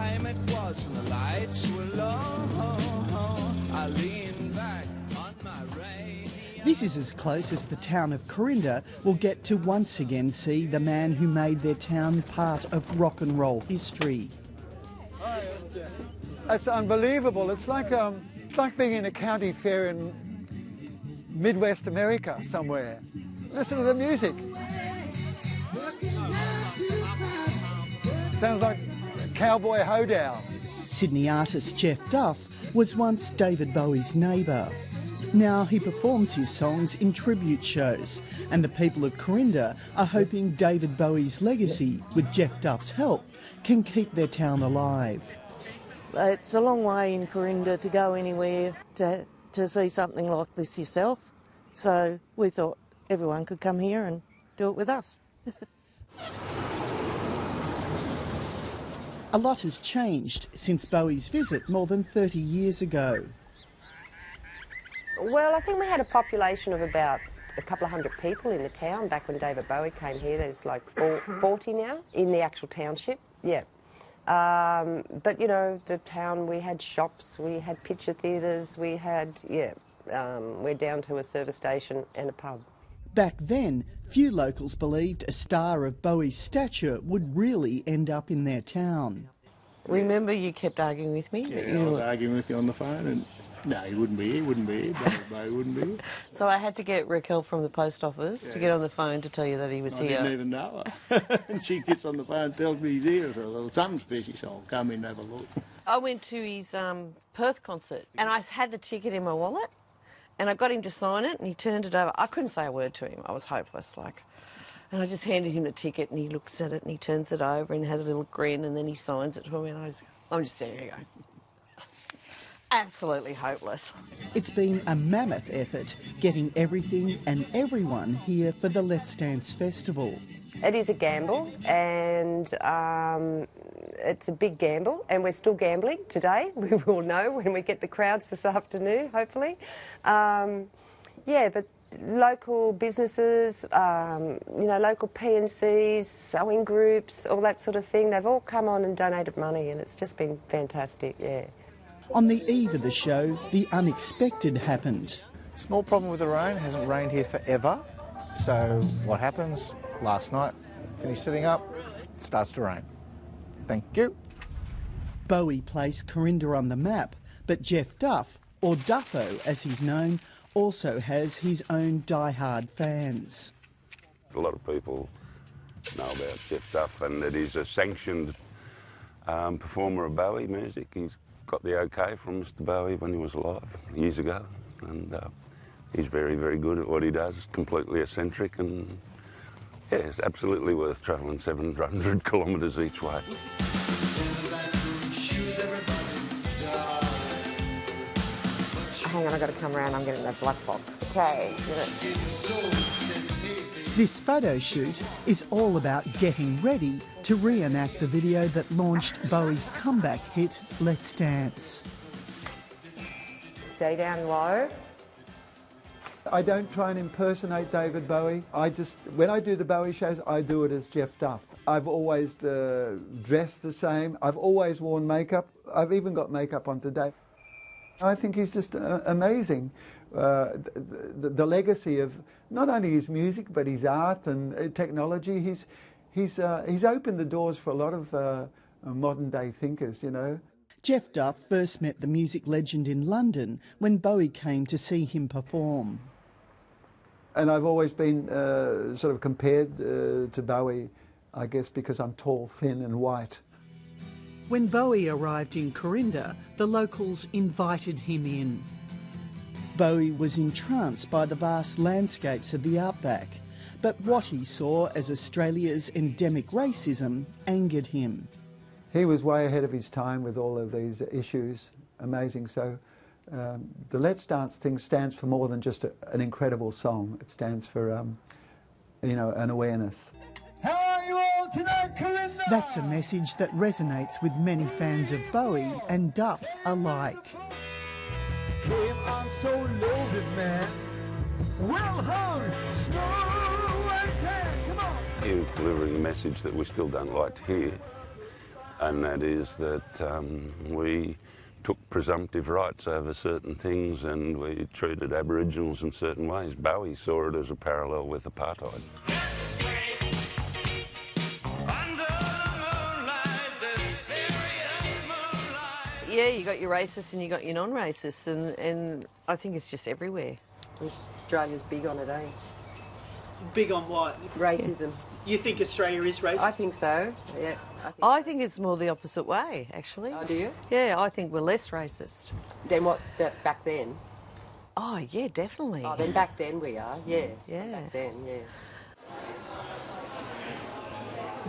time it was and the lights were low. I leaned back on my radio. This is as close as the town of Corinda will get to once again see the man who made their town part of rock and roll history. It's unbelievable. It's like being in a county fair in Midwest America somewhere. Listen to the music. Sounds like cowboy hoedown. Sydney artist Jeff Duff was once David Bowie's neighbour. Now he performs his songs in tribute shows, and the people of Corinda are hoping David Bowie's legacy, with Jeff Duff's help, can keep their town alive. It's a long way in Corinda to go anywhere to see something like this yourself, so we thought everyone could come here and do it with us. A lot has changed since Bowie's visit more than 30 years ago. Well, I think we had a population of about a couple of hundred people in the town back when David Bowie came here. There's like 40 now in the actual township, yeah. But, you know, the town, we had shops, we had picture theatres, we had, we're down to a service station and a pub. Back then, few locals believed a star of Bowie's stature would really end up in their town. Remember you kept arguing with me? Yeah, I was arguing with you on the phone and no, he wouldn't be here, Bowie wouldn't be here. So I had to get Raquel from the post office to get on the phone to tell you that he was here. I didn't even know her. And she gets on the phone and tells me he's here. So well, something's fishy, so I'll come in and have a look. I went to his Perth concert and I had the ticket in my wallet and I got him to sign it and he turned it over. I couldn't say a word to him. I was hopeless, like. And I just handed him the ticket and he looks at it and he turns it over and has a little grin and then he signs it to me and I'm just sitting here going, absolutely hopeless. It's been a mammoth effort getting everything and everyone here for the Let's Dance Festival. It is a gamble and it's a big gamble and we're still gambling today. We will know when we get the crowds this afternoon, hopefully. Yeah, but local businesses, you know, local PNCs, sewing groups, all that sort of thing, they've all come on and donated money and it's just been fantastic, yeah. On the eve of the show, the unexpected happened. Small problem with the rain, it hasn't rained here forever. So what happens? Last night, finished setting up, it starts to rain. Thank you. Bowie placed Corinda on the map, but Jeff Duff, or Duffo as he's known, also has his own die-hard fans. A lot of people know about Jeff Duff and that he's a sanctioned performer of Bowie music. He's got the okay from Mr. Bowie when he was alive years ago, and he's very, very good at what he does, completely eccentric, and yeah, it's absolutely worth travelling 700 kilometres each way. Hang on, I've got to come around, I'm getting that black box. Okay. This photo shoot is all about getting ready to reenact the video that launched Bowie's comeback hit, Let's Dance. Stay down low. I don't try and impersonate David Bowie. When I do the Bowie shows, I do it as Jeff Duff. I've always dressed the same. I've always worn makeup. I've even got makeup on today. I think he's just amazing. The legacy of not only his music but his art and technology. He's opened the doors for a lot of modern day thinkers, you know. Jeff Duff first met the music legend in London when Bowie came to see him perform. And I've always been sort of compared to Bowie, I guess, because I'm tall, thin and white. When Bowie arrived in Corinda, the locals invited him in. Bowie was entranced by the vast landscapes of the outback, but what he saw as Australia's endemic racism angered him. He was way ahead of his time with all of these issues. Amazing. So the Let's Dance thing stands for more than just an incredible song. It stands for, you know, an awareness. How are you all tonight, Corinda? That's a message that resonates with many fans of Bowie and Duff alike. Came on so loaded, man. Well hung, snow and tan, come on. He was delivering a message that we still don't like to hear. and that is that we took presumptive rights over certain things and we treated Aboriginals in certain ways. Bowie saw it as a parallel with apartheid. Yeah, you got your racists and you got your non-racists, and I think it's just everywhere. Australia's big on it, eh? Big on what? Racism. You think Australia is racist? I think so, yeah. I think it's more the opposite way, actually. Oh, do you? Yeah, I think we're less racist. Then what, back then? Oh, yeah, definitely. Oh, then back then we are, yeah. Yeah. Back then, yeah.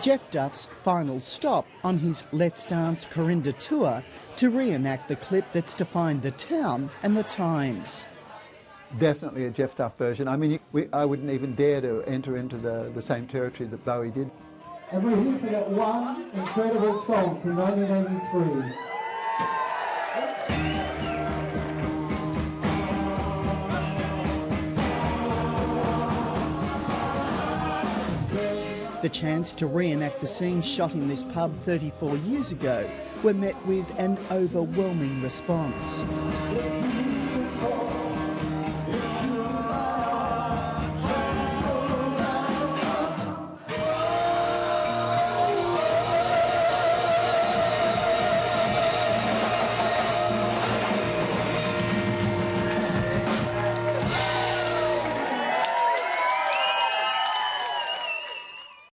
Jeff Duff's final stop on his Let's Dance Corinda tour to reenact the clip that's defined the town and the times. Definitely a Jeff Duff version. I mean, I wouldn't even dare to enter into the same territory that Bowie did. And we're here for that one incredible song from 1983. The chance to reenact the scenes shot in this pub 34 years ago were met with an overwhelming response.